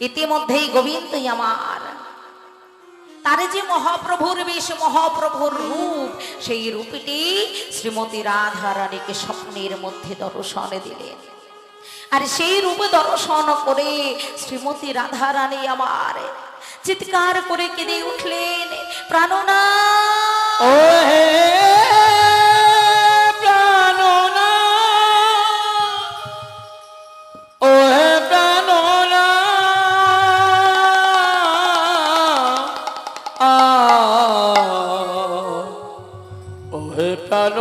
ইতিমধ্যেই গোবিন্দই আমার, তার যে মহাপ্রভুর বেশ, মহাপ্রভুর রূপ, সেই রূপটি শ্রীমতী রাধা রানীকে স্বপ্নের মধ্যে দর্শন দিলেন। আর সেই রূপ দর্শন করে শ্রীমতী রাধা রানী আমার চিৎকার করে কেঁদে উঠলেন, প্রাণনাথ ও হে প্রাণনাথ, ও হে প্রাণনাথ, ও হে প্রাণ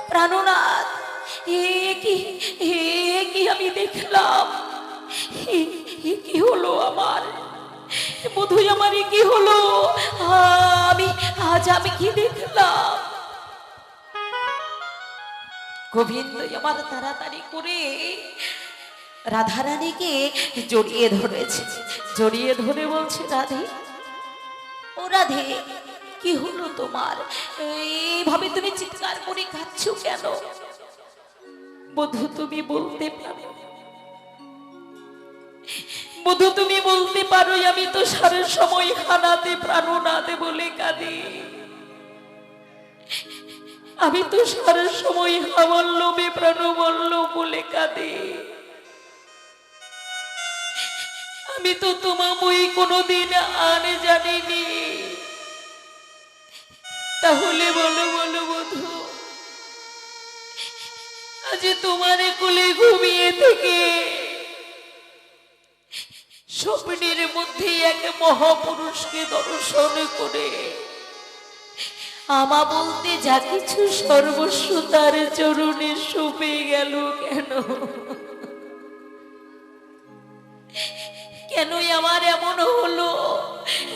প্রাণনাথ, কি আমি দেখলাম, কি হলো আমার বধূ, আমার কি হলো, আমি কি দেখলাম? গোবিন্দ আমার তাড়াতাড়ি করে রাধারানীকে জড়িয়ে ধরেছে, জড়িয়ে ধরে বলছে, রাধে, ও রাধে, কি হলো তোমার? এইভাবে তুমি চিৎকার করে কাঁদছো কেন? বধূ তুমি বলতে পারো, বধূ তুমি বলতে পারো, আমি তো সারা সময় হানাতে প্রাণনাথ বলে কাঁদি, আমি তো সারা সময় হাবল্লভে প্রাণবল্লভ বলে কাঁদি, আমি তো তোমাময়ী কোনোদিন আনে জানিনি। তাহলে বলো বলো বধূ, আজ তোমার কোলে ঘুমিয়ে থেকে স্বপ্নের মধ্যে এক মহাপুরুষকে দর্শন করে আমা বলতে যা কিছু সর্বস্ব তার চরণে সঁপে গেল কেন? কেনই আমার এমন হলো?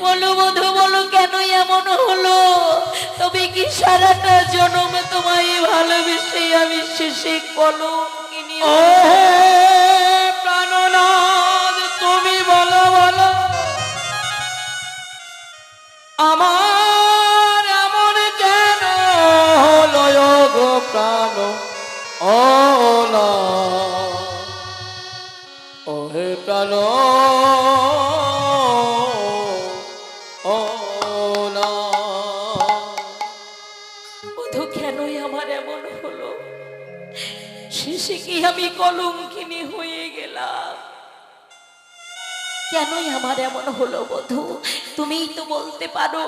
বলো বধূ বলো, কেনই এমন হলো? তবে কি সারাটা জন্ম তোমায় ভালোবেসে আমি শেষে কলঙ্কিনী? ও হে প্রাণনাথ, তুমি বলো বলো, আমার এমন কেন হলো গো প্রাণ ও না, ও হে প্রাণ ও না। বধূ কেনই আমার এমন হলো? শেষে কি আমি কলঙ্কিনী হয়ে গেলাম? কেনই আমার এমন হলো বধূ? তুমিই তো বলতে পারো,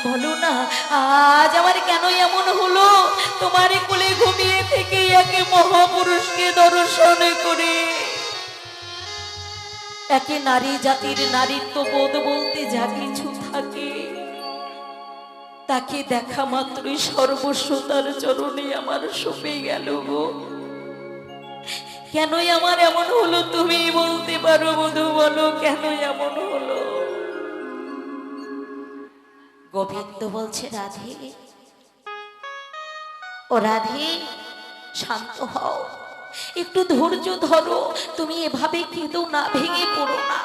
বলো না, আজ আমার কেনই এমন হলো? তোমার কোলে ঘুমিয়ে থেকে একে মহাপুরুষকে দর্শন করে, একে নারী জাতির নারীত্ব বোধ বলতে যা কিছু থাকে, তাকে দেখা মাত্রই সর্বস্ব তার চরণে আমার সঁপে গেল গো। কেনই আমার এমন হলো? তুমি বলতে পারো বধূ, বলো কেনই এমন হলো? গোবিন্দ বলছে, রাধে, ও রাধে, শান্ত হও, একটু ধৈর্য ধরো, তুমি এভাবে কেঁদো না, ভেঙে পড়ো না।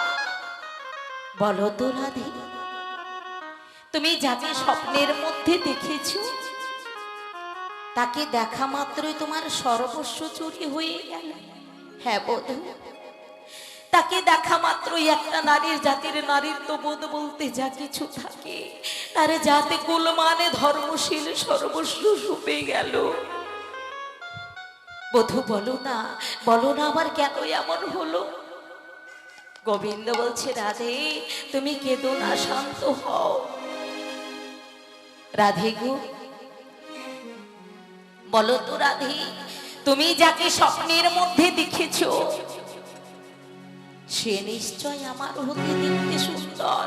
বলো তো রাধে, তুমি যাকে স্বপ্নের মধ্যে দেখেছো, তাকে দেখা মাত্রই তোমার সর্বস্ব চুরি হয়ে গেল? হ্যাঁ বধূ, তাকে দেখা মাত্রই একটা নারীর জাতির নারীত্ব বোধ বলতে যা কিছু থাকে, তার জাতি কুল মানে ধর্মশীল সর্বস্ব সঁপে গেল। বধূ বলো না, বলো না, আমার কেন এমন হলো? গোবিন্দ বলছে, রাধে, তুমি কেঁদো না, শান্ত হও। রাধে গো, বলো তো রাধে, তুমি যাকে স্বপ্নের মধ্যে দেখেছো, সে নিশ্চয় আমার হতে দেখতে সুন্দর,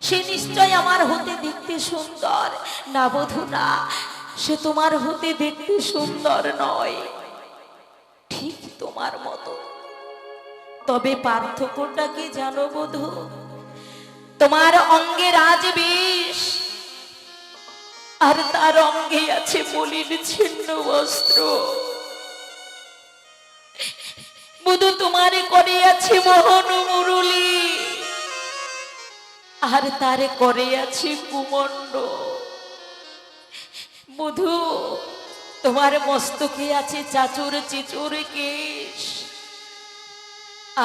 সে নিশ্চয় আমার হতে দেখতে সুন্দর। না বধূ না, সে তোমার হতে দেখতে সুন্দর নয়, ঠিক তোমার মতো। তবে পার্থক্যটা কি জানো বধূ? তোমার অঙ্গে রাজবেশ, আর তার অঙ্গে আছে মলিন ছিন্ন বস্ত্র। বধূ তোমারে করে আছে মোহন মুরলী, আর তারে করে আছে কুমণ্ড। বধূ তোমার মস্তকে আছে চাচুর চিচুর কেশ,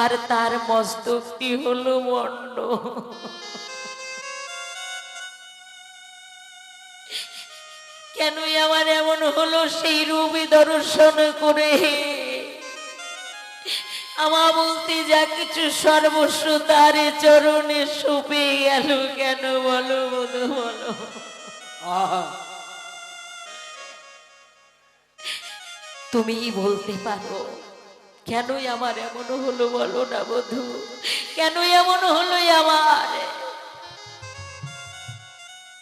আর তার মস্তকটি হলো মন্ড। কেন আমার এমন হলো? সেই রূপে দর্শন করে আমার বলতে যা কিছু সর্বস্ব তার চরণে সুপে গেল। কেন বলো বধূ বলো? আহা, তুমিই বলতে পারো কেনই আমার এমন হলো? বলো না বধূ, কেন এমন হলো আমার?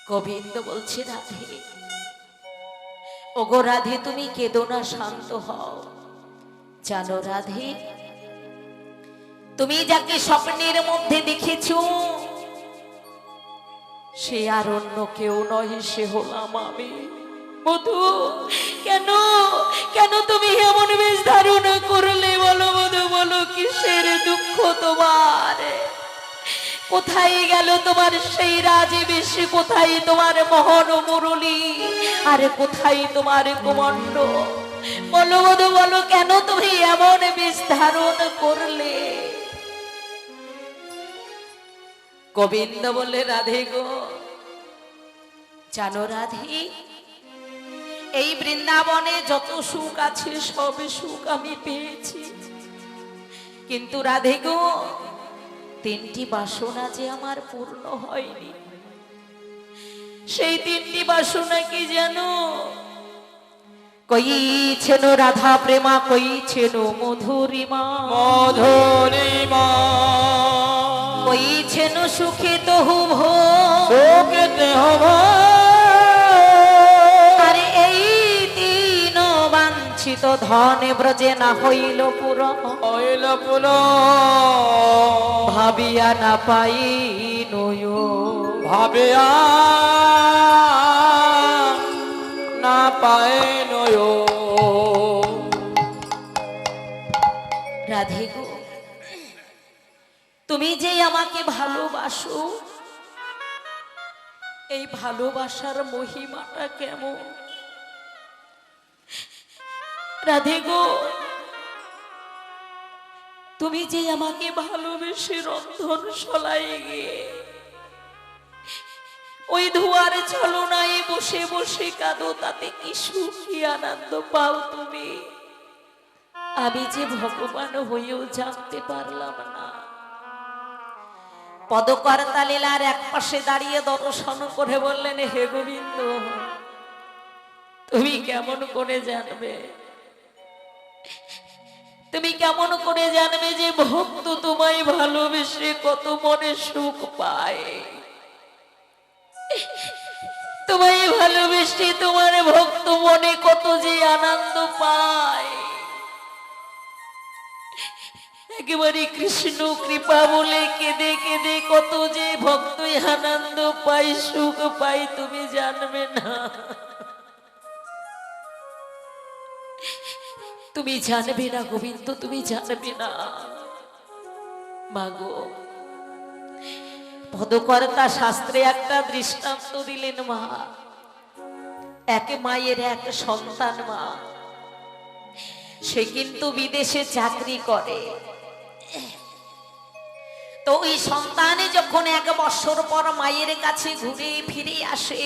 গোবিন্দ বলছে, রাধে, ওগো রাধে, তুমি কেঁদো না, শান্ত হও। জানো রাধে, তুমি যাকে স্বপ্নের মধ্যে দেখেছো সে আর অন্য কেউ নয়, সে হলাম আমি। বধূ, কেন কেন তুমি এমন বেশ ধারণ করলে? বলো বধূ বলো, কিসের দুঃখ তোমার? কোথায় গেল তোমার সেই রাজবেশ? কোথায় তোমার মোহন মুরলী? আরে কোথায় তোমার কুমণ্ড? বলো বধূ বলো, কেন তুমি এমন বেশ ধারণ করলে? গোবিন্দ বলে, রাধে গো, জানো রাধে, এই বৃন্দাবনে যত সুখ আছে সব সুখ আমি পেয়েছি, কিন্তু রাধে গো, তিনটি বাসনা যে আমার পূর্ণ হয়নি। সেই তিনটি বাসনা কি জানো? কইছেন রাধা প্রেমা, কইছেন মধুরিমা, মধুরিমা, কইছেন সুখে তহু ভো, সুখেতে হব। আরে এই তিন বাঞ্ছিত ধনে ব্রজে না হইল পুরা, হইল পুল, ভাবিয়া না পাই নয়, ভাবিয়া না পায় নয়। রাধে গো, তুমি যে আমাকে ভালোবাসো, এই ভালোবাসার মহিমাটা কেমন? রাধে গো, তুমি যে আমাকে ভালোবেসে রন্ধন সলাই গিয়ে ওই ধোয়ার ছলনায় বসে বসে কাঁদো, তাতে কি সুখ কি আনন্দ পাও তুমি? আমি যে ভগবান হয়েও জানতে পারলাম না। পদকর্তা লীলার এক পাশে দাঁড়িয়ে দর্শন করে বললেন, হে গোবিন্দ, তুমি কেমন করে জানবে, তুমি কেমন করে জানবে যে ভক্ত তোমায় ভালোবেসে কত মনে সুখ পায়? তোমায় ভালোবেসে তোমার ভক্ত মনে কত যে আনন্দ পায়। একেবারে কৃষ্ণ কৃপা বলে কেঁদে কেঁদে কত যে ভক্ত আনন্দ পায়, সুখ পায়, তুমি জানবে না। তুমি জানবে না গোবিন্দ, তুমি জানবে না। মাগো, পদকর্তা শাস্ত্রে একটা দৃষ্টান্ত দিলেন। মা, এক মায়ের এক সন্তান, মা, সে কিন্তু বিদেশে চাকরি করে। তো ওই সন্তানে যখন 1 বছর পর মায়ের কাছে ঘুরে ফিরে আসে,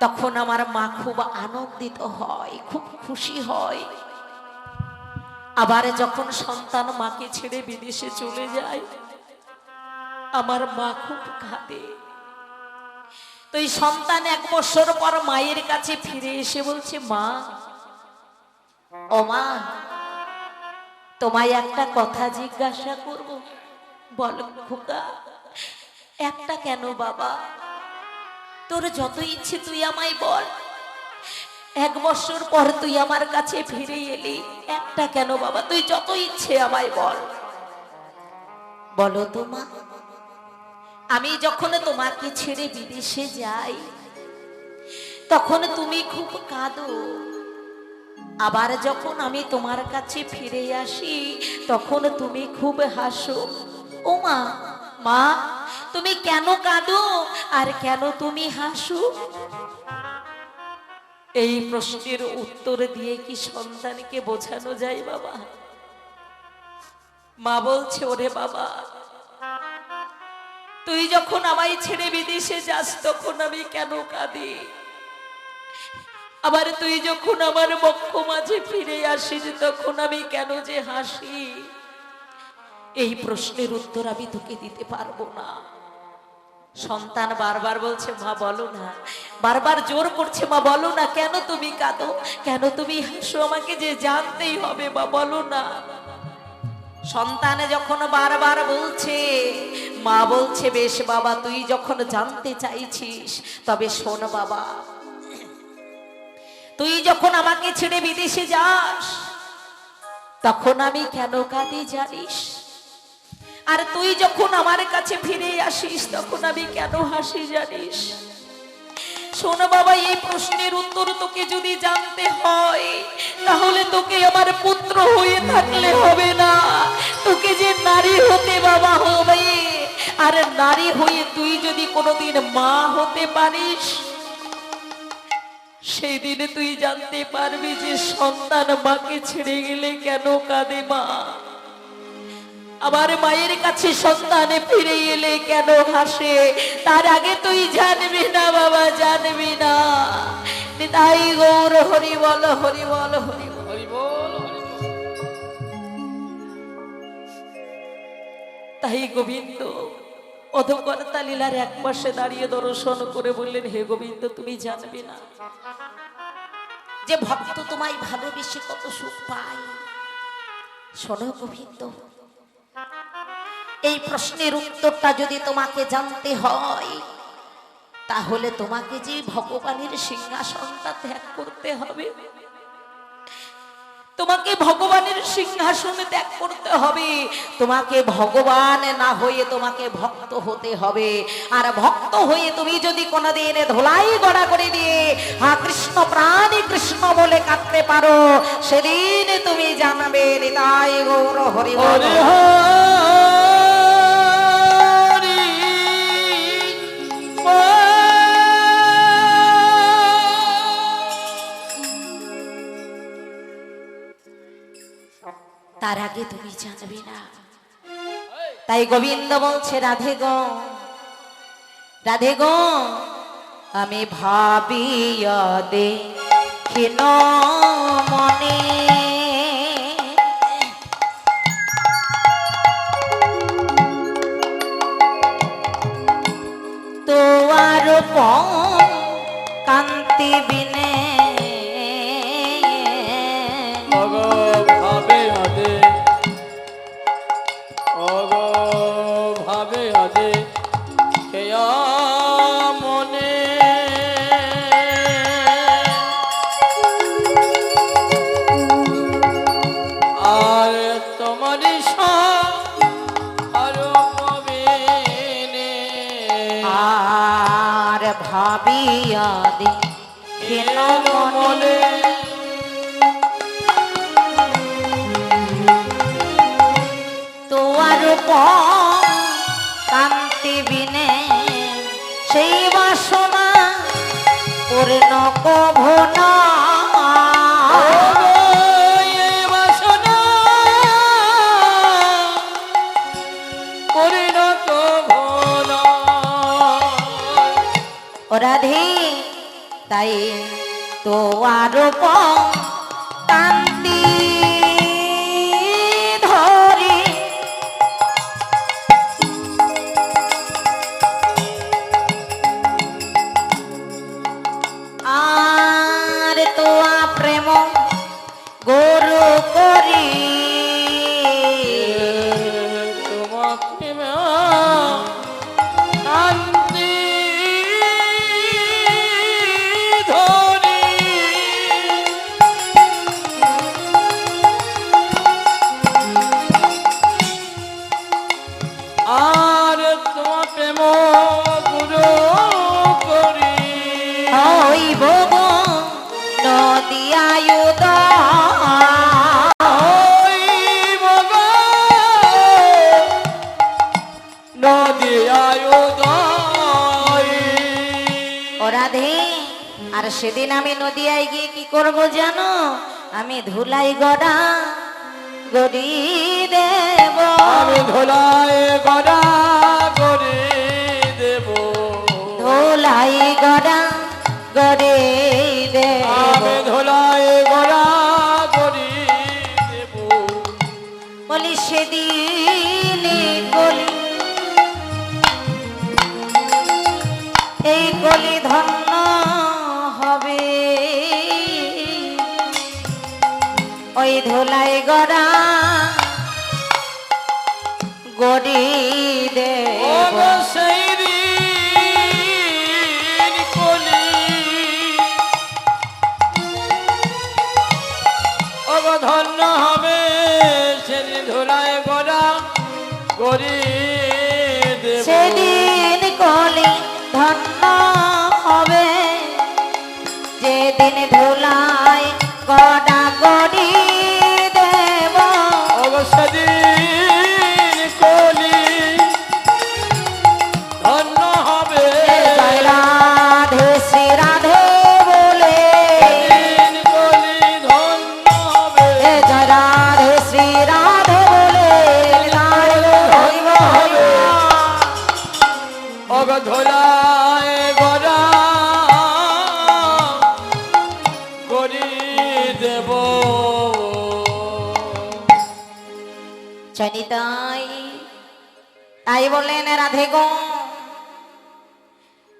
তখন আমার মা খুব আনন্দিত হয়, খুব খুশি হয়। আবার যখন সন্তান মাকে ছেড়ে বিদেশে চলে যায়, আমার মা খুব কাঁদে। তো এই সন্তান 1 বছর পর মায়ের কাছে ফিরে এসে বলছে, মা, ও মা, তোমায় একটা কথা জিজ্ঞাসা করব। বলো খোকা। একটা কেন বাবা? তোর যত ইচ্ছে তুই আমায় বল। 1 বছর পর তুই আমার কাছে ফিরে এলি, একটা কেন বাবা? তুই যত ইচ্ছে আমায় বল। বলো তো মা, আমি যখন তোমাকে ছেড়ে বিদেশে যাই তখন তুমি খুব কাঁদো, আবার যখন আমি তোমার কাছে ফিরে আসি তখন তুমি খুব হাসো। ও মা, মা, তুমি কেন কাঁদো আর কেন তুমি হাসো? এই প্রশ্নের উত্তর দিয়ে কি সন্তানকে বোঝানো যায় বাবা? মা বলছে, ওরে বাবা, তুই যখন আমায় ছেড়ে বিদেশে যাস তখন আমি কেন কাঁদি, আবার তুই যখন আমার বক্ষ মাঝে ফিরে আসিস তখন আমি কেন যে হাসি? এই প্রশ্নের উত্তর আমি তোকে দিতে পারবো না। সন্তান বারবার বলছে, মা বলো না, বারবার জোর করছে, মা বলো না, কেন তুমি কাঁদো, কেন তুমি হাসো, আমাকে যে জানতেই হবে, মা বলো না। সন্তান যখন বারবার বলছে, মা বলছে, বেশ বাবা, তুই যখন জানতে চাইছিস তবে শোন বাবা, তুই যখন আমাকে ছেড়ে বিদেশে যাস তখন আমি কেন কাঁদি জানিস, আর তুই যখন আমার কাছে ফিরে আসিস তখন আমি কেন হাসি জানিস? শোন বাবা, এই প্রশ্নের উত্তর তোকে যদি জানতে হয় তাহলে তোকে আমার পুত্র হয়ে থাকলে হবে না, তোকে যে নারী হতে বাবা হবে। আর নারী হয়ে তুই যদি কোনোদিন মা হতে পারিস সেই দিনে তুই জানতে পারবি যে সন্তান মাকে ছেড়ে গেলে কেন কাঁদে মা, আবার মায়ের কাছে সন্তানে ফিরে এলে কেন হাসে। তার আগে তুই জানবি না বাবা, জানবি না। তাই গৌর হরি বল, হরি বল, হরি বল। হরি বল, হরি বল। তাই গোবিন্দ অধকর্তা লীলার এক পাশে দাঁড়িয়ে দর্শন করে বললেন, হে গোবিন্দ, তুমি জানবে না যে ভক্ত তোমায় ভালোবেসে কত সুখ পায়। শোনো গোবিন্দ, এই প্রশ্নের উত্তরটা যদি তোমাকে জানতে হয় তাহলে তোমাকে যে ভগবানের সিংহাসনটা ত্যাগ করতে হবে, তোমাকে ভগবানের সিংহাসনে ত্যাগ করতে হবে, তোমাকে ভগবান না হয়ে তোমাকে ভক্ত হতে হবে। আর ভক্ত হয়ে তুমি যদি কোনোদিন ধোলাই গড়া করে দিয়ে হা কৃষ্ণ প্রাণী কৃষ্ণ বলে কাঁদতে পারো, সেদিন তুমি জানবে নিতাই গৌর হরি বল। হরি হরি বল। তার আগে তুমি জানবে না। তাই গোবিন্দ বলছে, রাধে গো, রাধে গো, আমি ভাবিয়া দেখিন মনে, তোয়ার কান্তি বিনে ভাবে হদে, অগো ভাবে হদে, কেয়া মনে আর তোমারই আরো পাবেনে, আর ভাবিয়া দেখিন মনে, তোয়ার কান্তি বিনে সেই বাসনা পূর্ণ কভো না। ও রাধে, তাই তোয়ার কান্তি ধরে আর তোয়া প্রেম গরু করি, তোমাকে শান্তি ধরি সেদিন আমি নদিয়ায় গিয়ে কি করব জানো, আমি ধুলাই গড়া গড়ি দেব, আমি ধুলাই গড়া গড়ি দেব, ধুলাই গড়া গড়ি দেব, আমি ধুলাই গড়া গড়ি দেব। বলি সেদিন গলি এই গলি ধন্য হবে, ওই ধুলাই গড়া গড়ি ও দেব। গো সেই দিন কলি, ও গো ধন্য হবে সেদিন ধুলাই গড়া গড়ি দেব। সেদিন কলি ধন্য হবে, যেদিন ধুলাই গড়া গড়ি দেব, ও গো সেদিন কলি ধন্য হবে, জয় রাধে শ্রী রাধে বলে, সেদিন কলি ধন্য হবে। জয় রাধে শ্রী রাধে বলে, নিতাই হইব হইব। ও গো ধুলাই গড়া গড়ি দেব। চনিতাই তাই বললেন রাধে গো,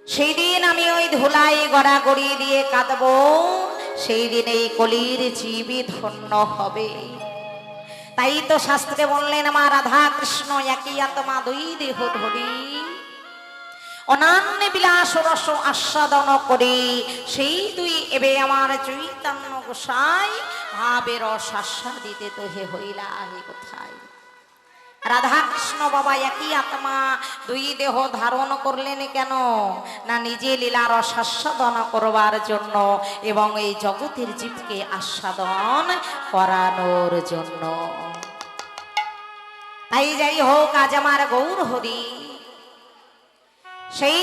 সেই দিন আমি ওই ধুলাই গড়া গড়ি দিয়ে কাঁদবো, সেই দিন এই কলির জীবী ধন্য হবে। তাই তো শাস্ত্রে বললেন মা রাধা কৃষ্ণ একই আত্মা দুই দেহ ধরি, অনান্য বিলাস রস আস্বাদন করে, সেই দুই এবে আমার চৈতন্য গোসাই ভাবে রস আস্বাদিতে তো হে হইলা হে কোথায়। রাধা কৃষ্ণ বাবা একই আত্মা দুই দেহ ধারণ করলেন কেন না, নিজে লীলা রস আস্বাদন করবার জন্য এবং এই জগতের জীবকে আস্বাদন করানোর জন্য। তাই যাই হোক, আজ আমার গৌর হরি সেই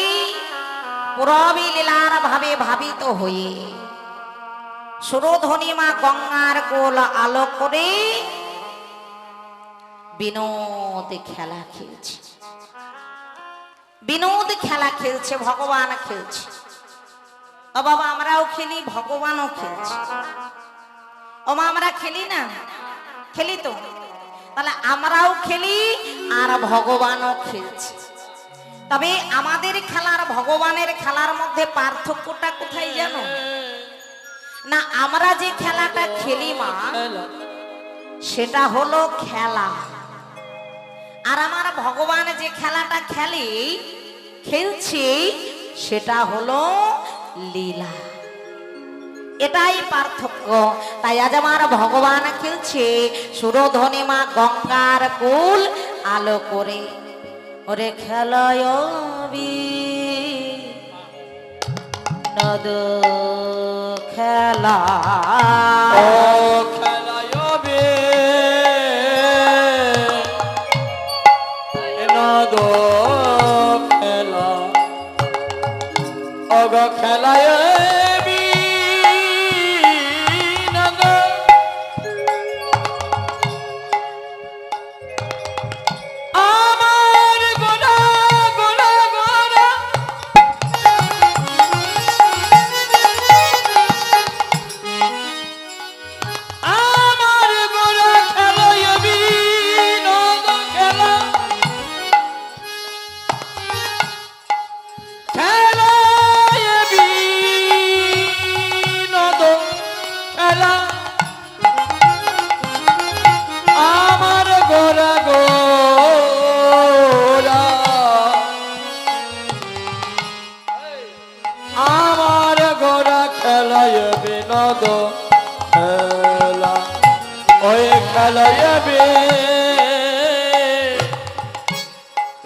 পুরবী লীলার ভাবে ভাবিত হয়ে সুরধ্বনি মা গঙ্গার কোল আলো করে বিনোদ খেলা খেলছে, বিনোদ খেলা খেলছে, ভগবান খেলছে। ও বাবা আমরাও খেলি, ভগবানও খেলছে। ও মা আমরা খেলি না, খেলি তো, তাহলে আমরাও খেলি আর ভগবানও খেলছে। তবে আমাদের খেলার ভগবানের খেলার মধ্যে পার্থক্যটা কোথায় জানো না, আমরা যে খেলাটা খেলি মা সেটা হলো খেলা, আর আমার ভগবান যে খেলাটা খেলছে সেটা হলো লীলা। এটাই পার্থক্য। তাই আজ আমার ভগবান খেলছে সুরধ্বনি মা গঙ্গার কুল আলো করে, ওরে খেলায় নদ খেলা, ও খেলায় নদ খেলা, ও গো খেলায় নদ, আমার গোলা গোলা গোলা, আমার গোলা খেলায় নদ খেলা, খেলায় নদ খেলা, আমার গোরা গোরা, আমার গোরা খেলায় বিনোদ খেলা, ওই খেলায়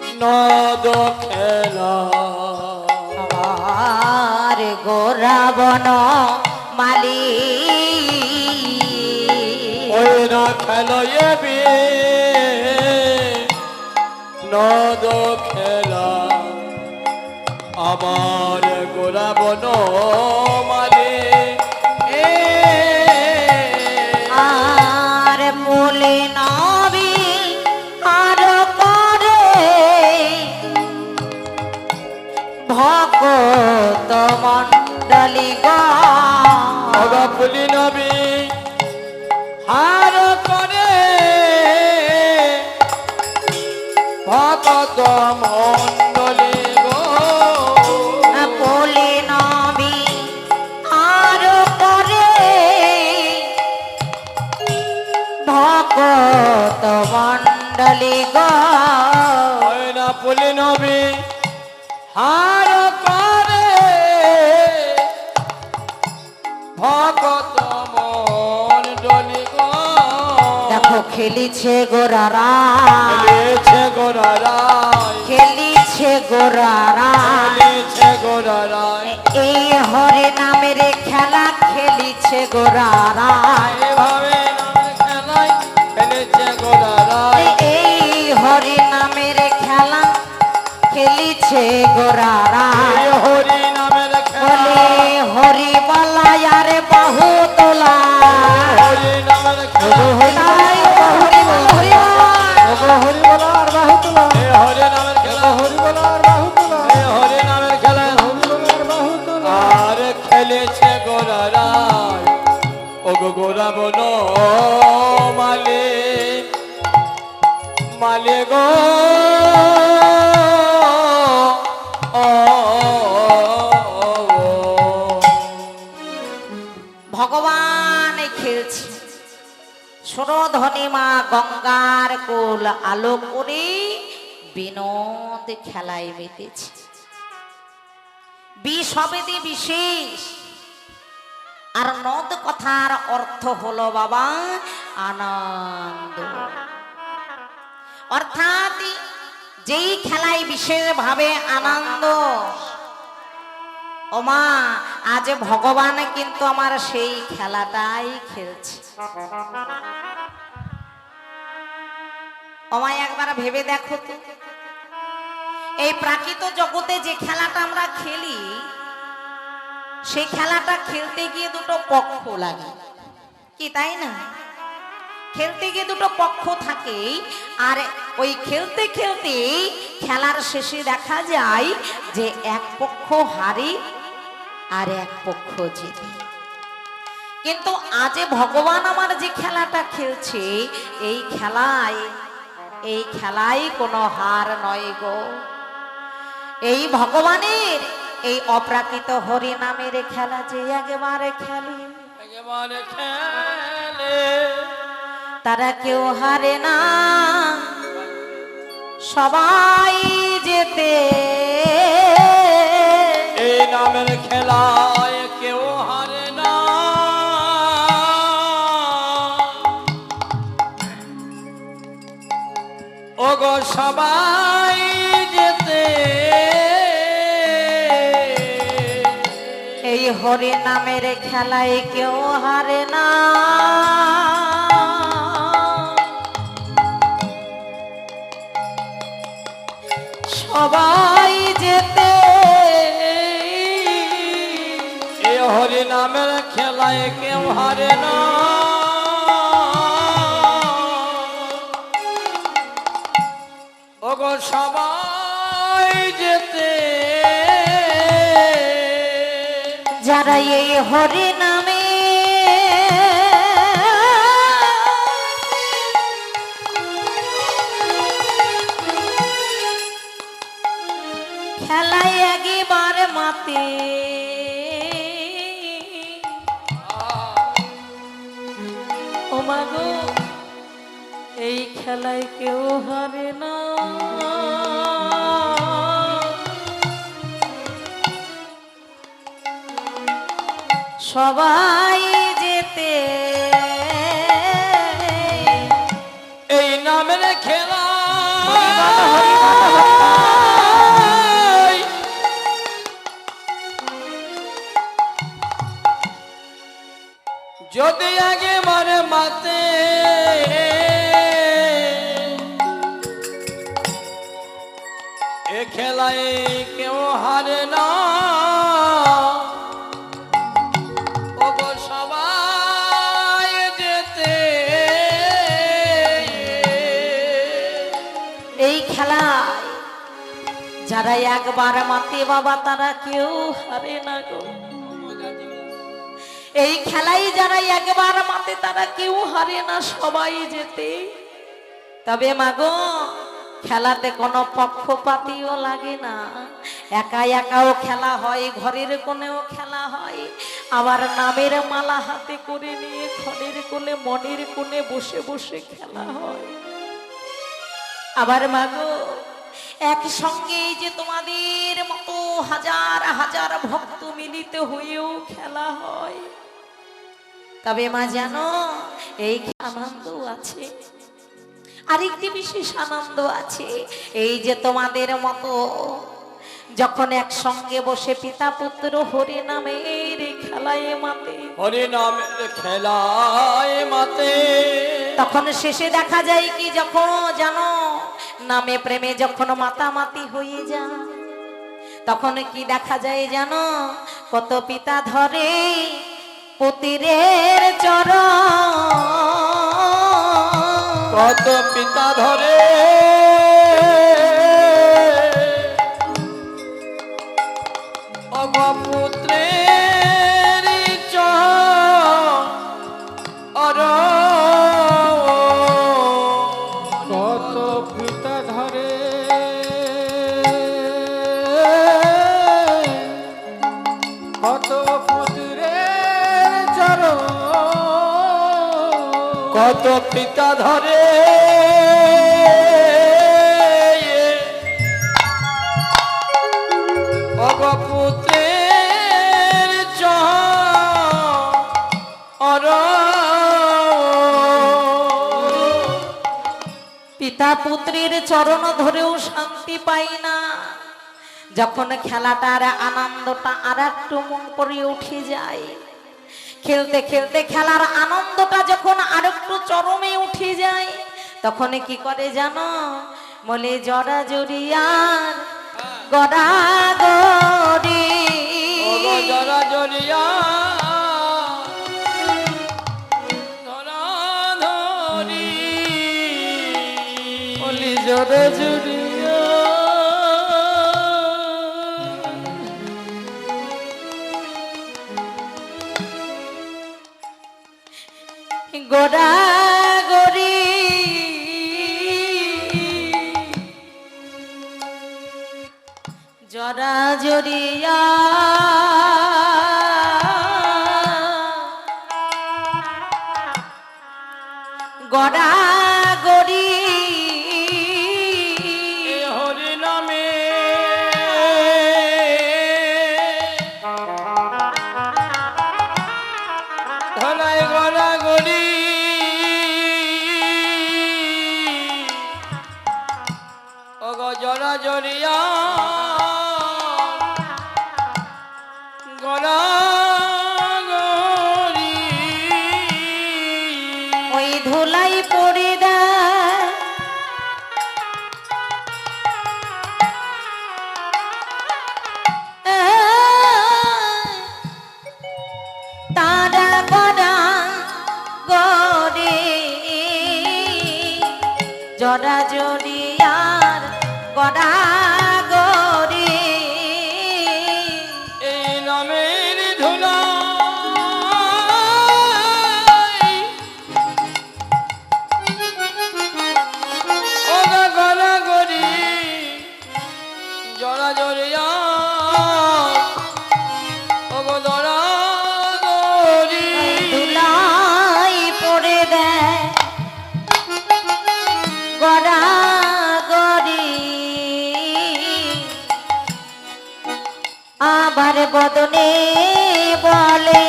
বিনোদ খেলা, আমার গোরাবন মালি, ওই না খেলায় নদ খেলা, আমার গোরা বন মালি, পুলি নবী হার করে ভকত মণ্ডলী গো বলে নবী আর করে ভকত মণ্ডলী গো ওই না পুলি নবী হার করে ভকত মণ্ডলী গো দেখো খেলিছে গোরারা খেলেছে গোরারায় খেলিছে গোরারা খেলেছে গোরারায় এই হরে নামের খেলা খেলিছে গোরারা এভাবে নামের খেলায় খেলেছে গোরারায় এই হরি নামের খেলা খেলিছে গোরারা এই হরি নামের বলে খেলা হরি বলা আরে বহু তোলা হরি নামের খেলা তাই হরি বল হরি বল। হরি বলার বাহুতলা এই হরি নামের খেলা হরি বলার বাহুতলা এই হরি নামের খেলা হরি বলার বাহুতলা আর খেলেছে গোরারায় ও গো গোরা বনো মালে মালে গো ও ভগবান খেলছে সুরধনী মা গঙ্গার কোল আলো করে বিনোদ খেলায় মেতেছে বিষবেদে বিশেষ আর নদ কথার অর্থ হলো বাবা আনন্দ অর্থাৎ যেই খেলায় বিশেষ ভাবে আনন্দ ওমা আজ ভগবান কিন্তু আমার সেই খেলাটাই খেলছে ওমা একবার ভেবে দেখো তো এই প্রাকৃত জগতে যে খেলাটা আমরা খেলি সেই খেলাটা খেলতে গিয়ে দুটো পক্ষ লাগে কি তাই না খেলতে গিয়ে দুটো পক্ষ থাকে আর ওই খেলতে খেলতে খেলার শেষে দেখা যায় যে এক পক্ষ হারে আর এক পক্ষ জেতে কিন্তু আজ ভগবান আমার যে খেলাটা খেলছে এই খেলায় কোনো হার নয় গো এই ভগবানের এই অপ্রাকৃত হরি নামের খেলা যে একবারে খেলে একেবারে খেলে তারা কেউ হারে না সবাই যেতে এই নামের খেলায় কেউ হারে না ও গো সবাই যেতে এই হরি নামের খেলায় কেউ হারে না সবাই যেতে এই হরি নামের খেলায় কেউ হারে না ও গো সবাই যেতে যারা এই হরি নামে খেলায় একবার মাতে ও মাগো এই খেলায় কেউ হারে না সবাই যেতে এই নামের খেলা যদি আগে মারে মাতে এ খেলায় কেউ হারে না ও গো সবাই যেতে এই খেলায় যারা একবার মাতে বাবা তারা কেউ হারে না গো এই খেলাই যারা একবার মাতে তারা কেউ হারে না, সবাই জেতে। তবে মাগো খেলাতে কোনো পক্ষপাতিও লাগে না, একা একাও খেলা হয়, ঘরের কোণেও খেলা হয়, আবার নামের মালা হাতে করে নিয়ে ঘরের কোণে মনের কোণে বসে বসে খেলা হয়। আবার মাগো একসঙ্গে এই যে তোমাদের মতো হাজার হাজার ভক্ত মিলিত হয়েও খেলা হয়। তবে মা জানো এই আনন্দ আছে, আরেকটি বিশেষ আনন্দ আছে। এই যে তোমাদের মতো যখন একসঙ্গে বসে পিতা পুত্র হরি নামের খেলায় মাতে, হরি নামের খেলায় মাতে, তখন শেষে দেখা যায় কি, যখন জানো নামে প্রেমে যখন মাতামাতি হয়ে যায়, তখন কি দেখা যায় জানো, কত পিতা ধরে পুত্রের চরণ, কত পিতা ধরে অগপুত্রের চরণ, কত পিতা ধরে কত পুত্রের চরণ, কত পিতা ধরে অগপুত্রের চরণ। পিতা পুত্রের চরণ ধরেও শান্তি পাই না, যখন খেলাটার আনন্দটা আর একটু মন করে উঠে যায়, খেলতে খেলতে খেলার আনন্দটা যখন আর একটু চরমে উঠে যায়, তখন কি করে জানো, বলে জরা জড়িয়ার গড়া গড়ি, জরা জড়িয়া ধরা ধরি, বলি জরা জড়িয়া গোড়া গড়ি, জরা জড়িয়া গড়া গড়ি, হরি নামে ধরাই গড়া গড়ি, অগ জরা জড়িয়া গড়া গড়ি, ওই ধুলাই পড়ে দেয় তারা গড়া গড়ে, জরা জড়িয়ার গড়া গড়ে, এই নামের ধুলা ওগা গড়া গড়ি, জরা জড়িয়া ওগো জরা গড়ি, ধুলাই পড়ে দেয় গড়া গড়ি, আবার বদনে বলে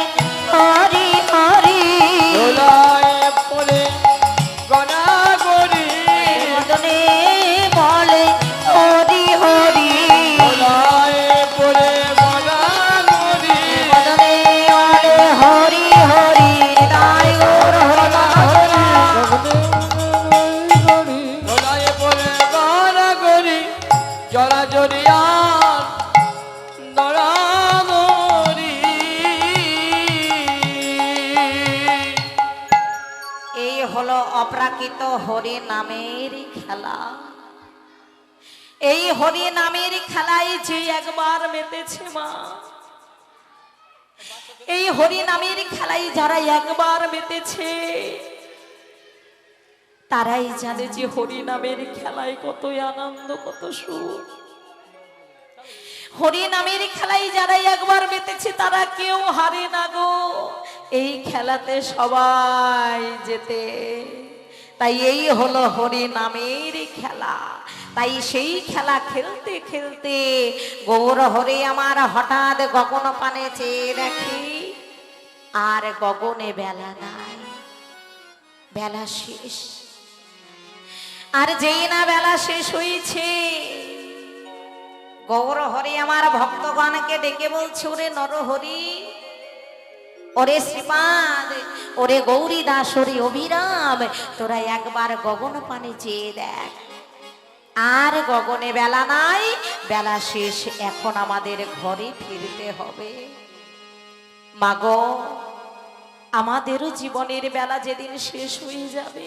হরি হরি, ধুলায় পড়ে গড়া গড়ি, বদনে বলে হরি হরি, ধুলায় পড়ে গড়া গড়ি, বদনে বলে হরি হরি, তাই গৌর হরি ধুলায় পড়ে গড়া গড়ি, জরা জড়িয়া দরা গড়ি। এই হলো অপ্রাকৃত হরি নামের খেলা। এই হরি নামের খেলায় যে একবার মেতেছে মা, এই হরি নামের খেলায় যারা একবার মেতেছে তারাই জানে যে হরি নামের খেলায় কত আনন্দ, কত সুখ। হরি নামের খেলায় যারা একবার মেতেছে তারা কেউ হারে না গো, এই খেলাতে সবাই যেতে। তাই এই হলো হরি নামের খেলা। তাই সেই খেলা খেলতে খেলতে গৌর হরি আমার হঠাৎ গগন পানে চেয়ে দেখি, আর গগনে বেলা নাই, বেলা শেষ। আর যেই না বেলা শেষ হয়েছে, গৌর হরি আমার ভক্তগণকে ডেকে বলছে, ওরে নরহরি, ওরে শ্রীপাদ, ওরে গৌরী দাস, ওরে অভিরাম, তোরা একবার গগন পানে চেয়ে দেখ। আর গগনে বেলা নাই, বেলা শেষ, এখন আমাদের ঘরে ফিরতে হবে। মাগো, আমাদেরও জীবনের বেলা যেদিন শেষ হয়ে যাবে,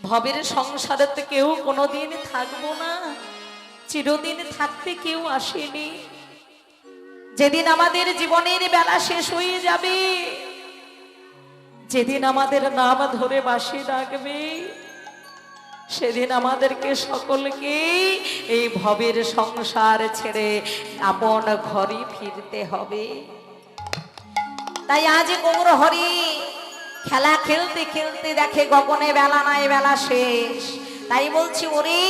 ভবের সংসারেতে কেউ কোনোদিন থাকবো না, চিরদিন থাকতে কেউ আসেনি। যেদিন আমাদের জীবনের বেলা শেষ হয়ে যাবে, যেদিন আমাদের নাম ধরে বাঁশি ডাকবে, সেদিন আমাদেরকে সকলকে এই ভবের সংসার ছেড়ে আপন ঘরে ফিরতে হবে। তাই আজ গৌর হরি খেলা খেলতে খেলতে দেখে গগনে বেলা নাই, বেলা শেষ। তাই বলছি, ওরে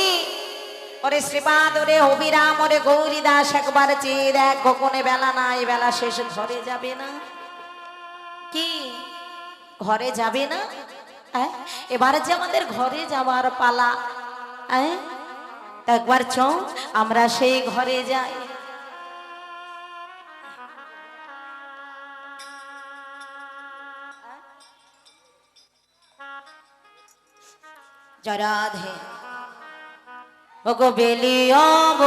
ওরে শ্রীপাদ, ওরে অবিরাম, ওরে গৌরী দাস, একবার চেয়ে দেখ, গগনে বেলা নাই, বেলা শেষ, ঘরে যাবে না? কি ঘরে যাবে না? এবারে যে আমাদের ঘরে যাওয়ার পালা, একবার চল আমরা সেই ঘরে যাই। জরাধে ওগো বেলিয়ব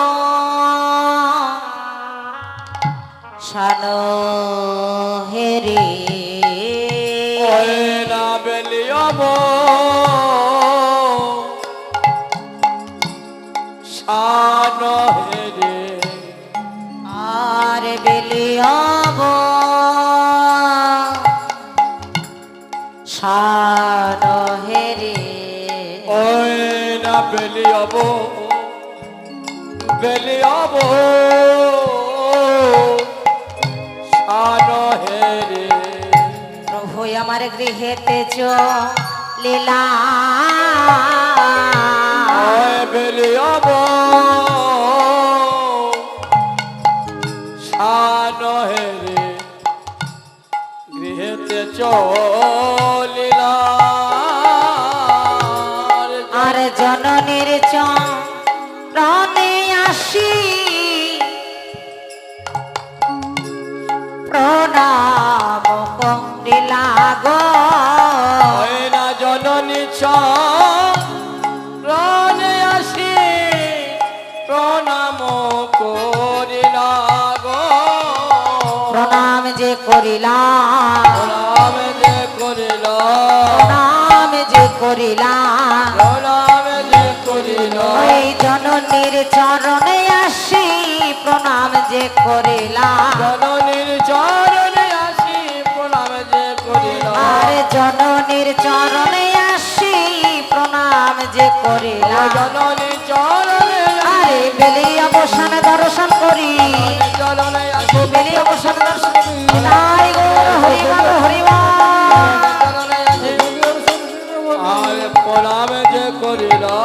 শানো হেরে, ওরে না বেলিয়ব শানো হেরে, আর বেলিয়ব শানো হেরে, ওরে না বেলিয়ব, বেলিয়ব শানো হেরে। প্রভু আমার গৃহেতে চলিলা, বেলিয়ব শানো হেরে, গৃহেতে চলিলা। আর জননীর চরণে আসি প্রণাম করিলা গো, না জননী চরণে আসি প্রণাম করিলা গো, প্রণাম যে করিলা, প্রণাম যে করিলা, প্রণাম যে করিলা, প্রণাম যে করিলা। ওই জননীর চরণে আসি প্রণাম যে করিলা, জননীর চরণে আসি প্রণাম যে করিলা, আর জননীর চরণে আসি প্রণাম যে করিলা। জননীর চরণে আরে বেলি অবসান দর্শন করি, চরণে আসি বেলি অবসান দর্শন তাই গো হরিবল হরিবল। চরণে আসি আর প্রণাম যে করিলা,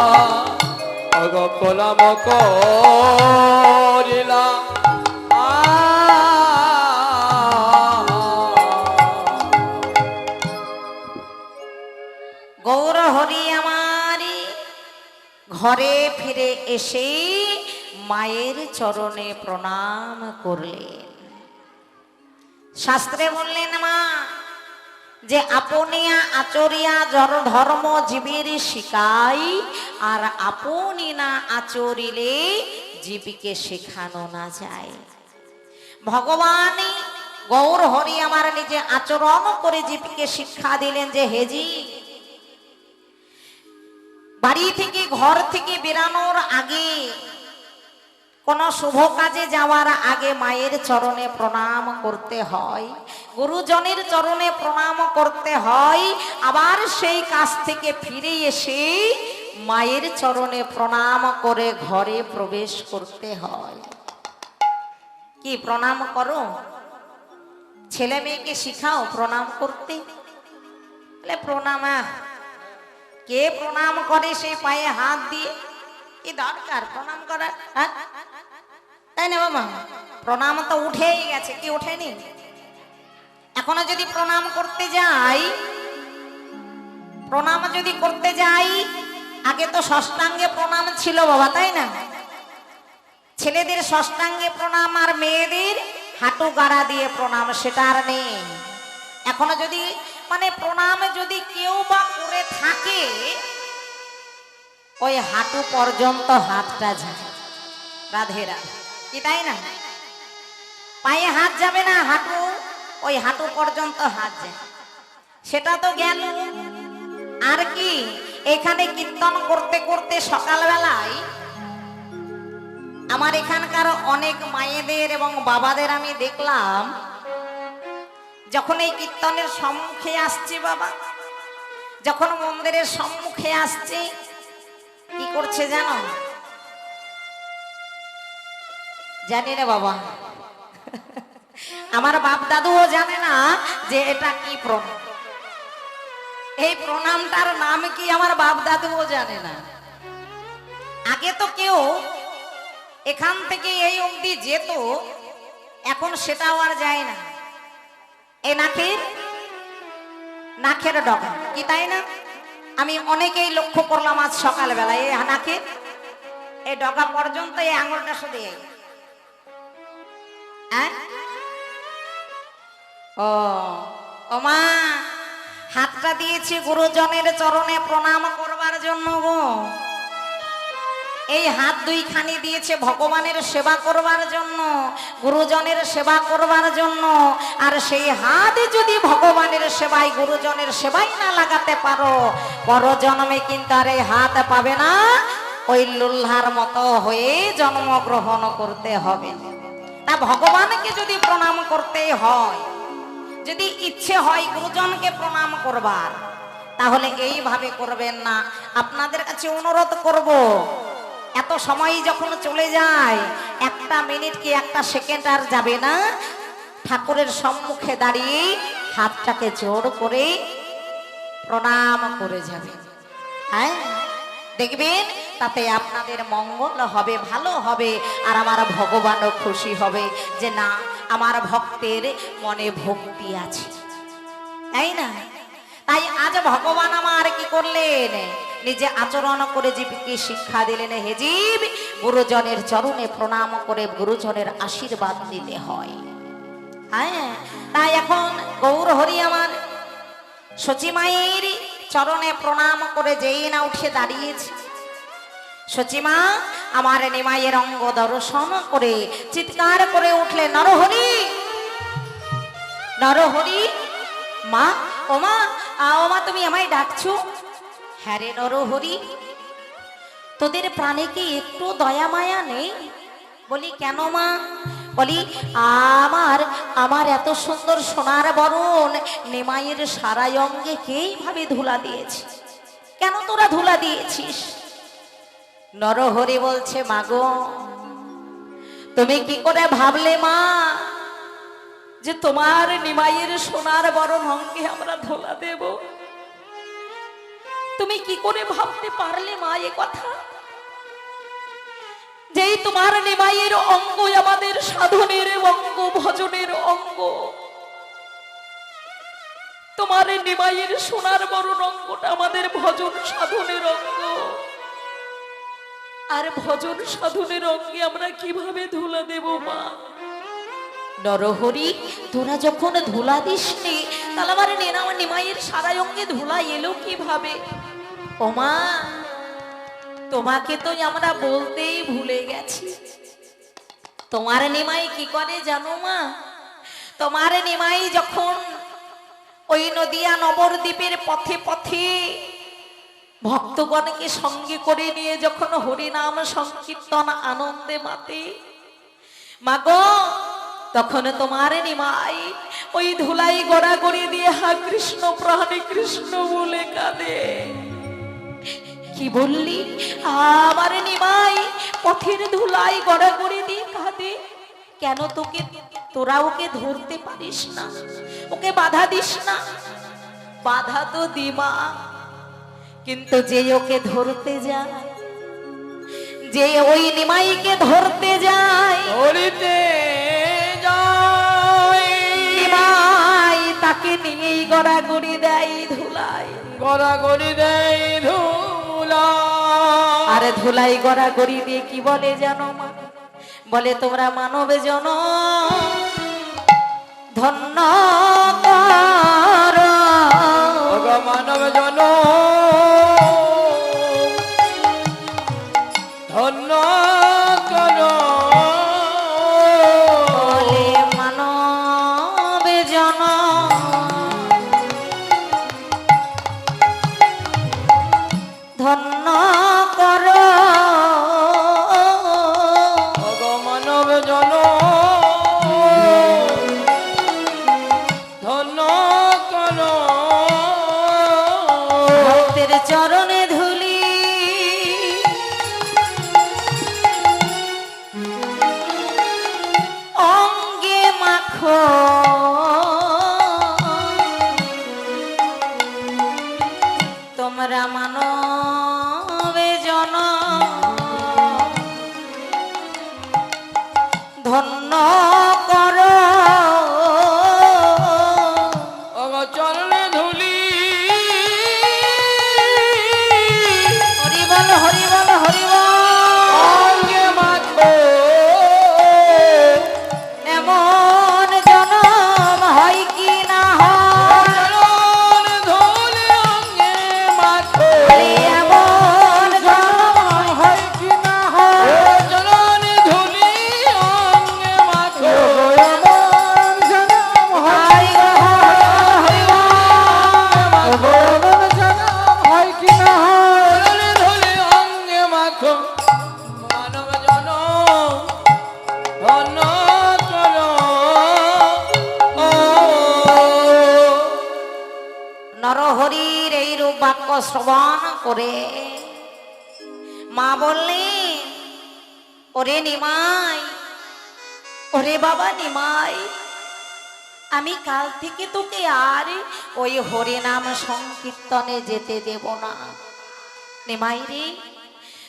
অগ প্রণাম করিলা। গৌর হরি আমার ঘরে ফিরে এসে মায়ের চরণে প্রণাম করলেন। শাস্ত্রে বললেন, মা যে আপনিয়া আচরিয়া জর ধর্ম জীবের শিখাই, আর আপনি না আচরিলে জীবকে শেখানো না যায়। ভগবান গৌর হরি আমার নিজে আচরণ করে জীবকে শিক্ষা দিলেন যে হেজি, বাড়ি থেকে ঘর থেকে বেরানোর আগে কোন শুভ কাজে যাওয়ার আগে মায়ের চরণে প্রণাম করতে হয়, গুরুজনের চরণে প্রণাম করতে হয়, আবার সেই কাজ থেকে ফিরে এসে মায়ের চরণে প্রণাম করে ঘরে প্রবেশ করতে হয়। কি প্রণাম করো? ছেলে মেয়েকে শিখাও প্রণাম করতে। প্রণাম কে প্রণাম করে সেই পায়ে হাত দিয়ে? কি দরকার প্রণাম করার? তাই না বাবা? প্রণাম তো উঠেই গেছে, কি ওঠেনি? এখনো যদি প্রণাম করতে যাই, প্রণাম যদি করতে যাই, আগে তো ষষ্ঠাঙ্গে প্রণাম ছিল বাবা, তাই না? ছেলেদের ষষ্ঠাঙ্গে প্রণাম আর মেয়েদের হাঁটু গাড়া দিয়ে প্রণাম, সেটা আর নেই। এখনো যদি মানে প্রণাম যদি কেউ বা করে থাকে, ওই হাঁটু পর্যন্ত হাতটা যায়। রাধে রাধে, কি তাই না? পায়ে হাত যাবে না, হাঁটু, ওই হাঁটু পর্যন্ত হাত যায়। সেটা তো গেল। আর কি, এখানে কীর্তন করতে করতে সকালবেলায় আমার এখানকার অনেক মায়েদের এবং বাবাদের আমি দেখলাম, যখন এই কীর্তনের সম্মুখে আসছে বাবা, যখন মন্দিরের সম্মুখে আসছে, কি করছে জানো? জানি না বাবা, আমার বাপ দাদুও জানে না যে এটা কি প্রণাম। এই প্রণামটার নাম কি আমার বাপ দাদুও জানে না। আগে তো কেউ এখান থেকে এই অবধি যেত, এখন সেটাও আর যায় না। এই নাকের ডগা, কি তাই না? আমি অনেকেই লক্ষ্য করলাম আজ সকালবেলায়, এই নাকের এই ডগা পর্যন্ত এই আঙুলটা শুধু ও মা, হাতটা দিয়েছি গুরুজনের চরণে প্রণাম করবার জন্য গো। এই হাত দুইখানি দিয়েছে ভগবানের সেবা করবার জন্য, গুরুজনের সেবা করবার জন্য। আর সেই হাত যদি ভগবানের সেবায়, গুরুজনের সেবায় না লাগাতে পারো, পরজন্মে কিন্তু আর এই হাত পাবে না। ওই লুল্হার মতো হয়ে জন্মগ্রহণ করতে হবে। তা ভগবানকে যদি প্রণাম করতে হয়, যদি ইচ্ছে হয় গুরুজনকে প্রণাম করবার, তাহলে এইভাবে করবেন না। আপনাদের কাছে অনুরোধ করব, এত সময় যখন চলে যায়, একটা মিনিট কি একটা সেকেন্ড আর যাবে না, ঠাকুরের সম্মুখে দাঁড়িয়ে হাতটাকে জোর করে প্রণাম করে যাবেন। হ্যাঁ, দেখবেন তাতে আপনাদের মঙ্গল হবে, ভালো হবে। আর আমার ভগবানও খুশি হবে যে না, আমার ভক্তের মনে ভক্তি আছে, তাই না? তাই আজ ভগবান আমার কি করলেন? নিজে আচরণ করে জীবকে শিক্ষা দিলেন, হে জীব, গুরুজনের চরণে প্রণাম করে গুরুজনের আশীর্বাদ দিতে হয়। হ্যাঁ, তাই এখন গৌর হরি আমার সচিমায়ের চরণে প্রণাম করে যেই না উঠে দাঁড়িয়েছে, সচিমা আমার নিমাইয়ের অঙ্গ দর্শন করে চিৎকার করে উঠলে, নরহরি, নরহরি। মা, ও মা, ও মা, তুমি আমায় ডাকছো? হ্যাঁ রে নরহরি, তোদের প্রাণে কি একটু দয়া মায়া নেই? বলি কেন মা? বলি আমার এত সুন্দর সোনার বরণ নিমাইয়ের সারাই অঙ্গে কে এইভাবে ধুলা দিয়েছে, কেন তোরা ধুলা দিয়েছিস? নরহরি বলছে, মাগো, তুমি কি করে ভাবলে মা যে তোমার নিমাইয়ের সোনার বরণ অঙ্গে আমরা ধুলা দেব? তুমি কি করে ভাবতে পারলে মা এ কথা? যেই তোমার নিমাইয়ের অঙ্গ আমাদের সাধনের অঙ্গ, ভজনের অঙ্গ। তোমার নিমাইয়ের সোনার বরণ অঙ্গটা আমাদের ভজন সাধনের অঙ্গ। আর ভজন সাধনের অঙ্গে আমরা কিভাবে ধুলা দেব মা? নরহরি, তোরা যখন ধুলা দিসনি, তাহলে আমার নিমাইয়ের সারা অঙ্গে ধুলা এলো কিভাবে? ও মা, তোমাকে তো আমরা বলতেই ভুলে গেছি। তোমার নিমাই কি করে জানো মা? তোমার নিমাই যখন ওই নদিয়া নবদ্বীপের পথে পথে ভক্তগণকে সঙ্গে করে নিয়ে যখন হরিনাম সংকীর্তন আনন্দে মাতে, মাগো তখন তোমার নিমাই ওই ধুলাই গড়াগড়ি দিয়ে হা কৃষ্ণ প্রাণে কৃষ্ণ বলে কাঁদে। কি বললি? আমার নিমাই পথের ধুলাই গড়াগড়ি দিয়ে কাঁদে। কেন? তোরা ওকে ধরতে পারিস না, ওকে বাধা দিস না। বাধা তো দিমা, কিন্তু যে ওকে ধরতে যায়, যে ওই নিমাইকে ধরতে যায়, নিমাই তাকে নিয়েই গড়াগড়ি দেয় ধুলাই, গড়াগড়ি দেয় ধুলাই। আরে ধুলাই গড়াগড়ি দিয়ে কি বলে জানো মা? বলে তোমরা মানব জন ধন্য কর, মানব জন ধন্য কর। বলে মানব জন ধন্য কর, মানব জন ধন্য কর। ভক্তের চরণে ধুলি অঙ্গে মাখো, তোমরা মানবে জন ধন্য কর। চরণে ধুলি হরি বল হরি বল হরি বল। অঙ্গে মাখো, এমন জনম হয় কি না হয়? চরণে ধুলি অঙ্গে মাখো, এমন জনম হয় কি না হয়? চরণে ধুলি অঙ্গে মাখো, এমন জনম হয় গো হরি বল। এমন জনম হয় কি না হয়? চরণে ধুলি অঙ্গে মাখো, মানব জন ধন্য কর। নরহরির এই রূপ বাক্য শ্রবণ করে মা বললেন, ওরে নিমাই, ওরে বাবা নিমাই, আমি কাল থেকে তোকে আর ওই হরিনাম সংকীর্তনে যেতে দেব না। নিমাই রে,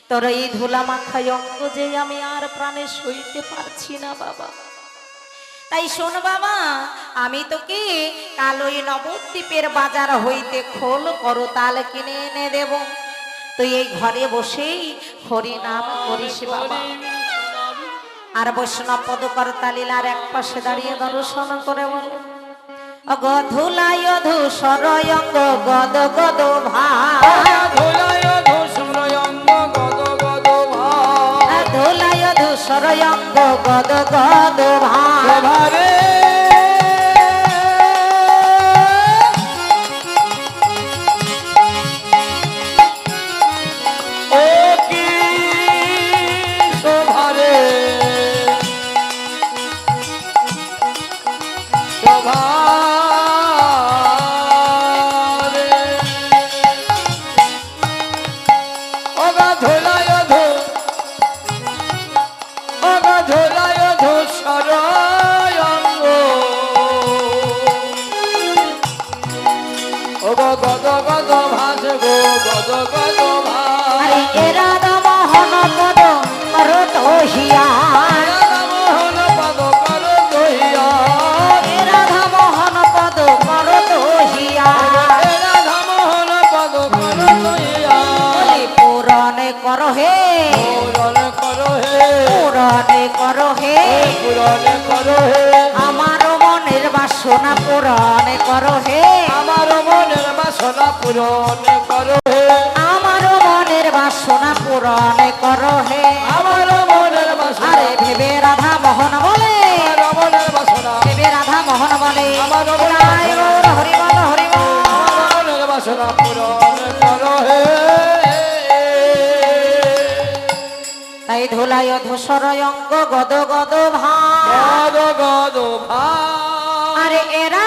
তোর এই ধুলা মাখায় অঙ্গ যে আমি আর প্রাণে সইতে পারছি না বাবা। তাই শোন বাবা, আমি তোকে কাল ওই নবদ্বীপের বাজার হইতে খোল করতাল কিনে এনে দেব। তুই এই ঘরে বসেই হরিনাম করিস বাবা। আর বৈষ্ণব পদ করতালিলার এক পাশে দাঁড়িয়ে দর্শন করে বলে, অগধুলায় ধূসর অঙ্গ গদ গদ ভাই, ধুলায় ধূসর অঙ্গ গদ গদ ভাই, ধুলায় ধূসর অঙ্গ গদ গদ ভাই। ভারে ও কি শোভারে শোভারে ওগা ধুলায় ধূ ওগা ধুলায় ধূসর অঙ্গ ওগো গদ গদ ভাস গো গদ গদ ভাস রাধা মোহন পদ করত হিয়ার, মোহন পদ কর দহিয়া রাধা মোহন পদ করত হিয়ার। রাধা মোহন পদ কর দহিয়া বলি পুরনে কর হে, পূরণ করো হে পুরনে কর হে, পূরণ করো হে আমার মনের বাসনা পুরনে কর হে, আমার মনের বাসনা পূরণ করো হে আমার মনের বাসনা পুরনে কর হে। আমার মনের বাসনা আরে ভেবে রাধা মোহন বলে, আমার মনের বাসনা ভেবে রাধা মোহন বলে, আমার মনের রায় গৌর হরি বল হরি বল। আমার মনের বাসনা পূরণ করো হে ধুলাই ধুলাই ধূসর অঙ্গ গদ গদ ভাই গদ গদ ভাই আরে এরা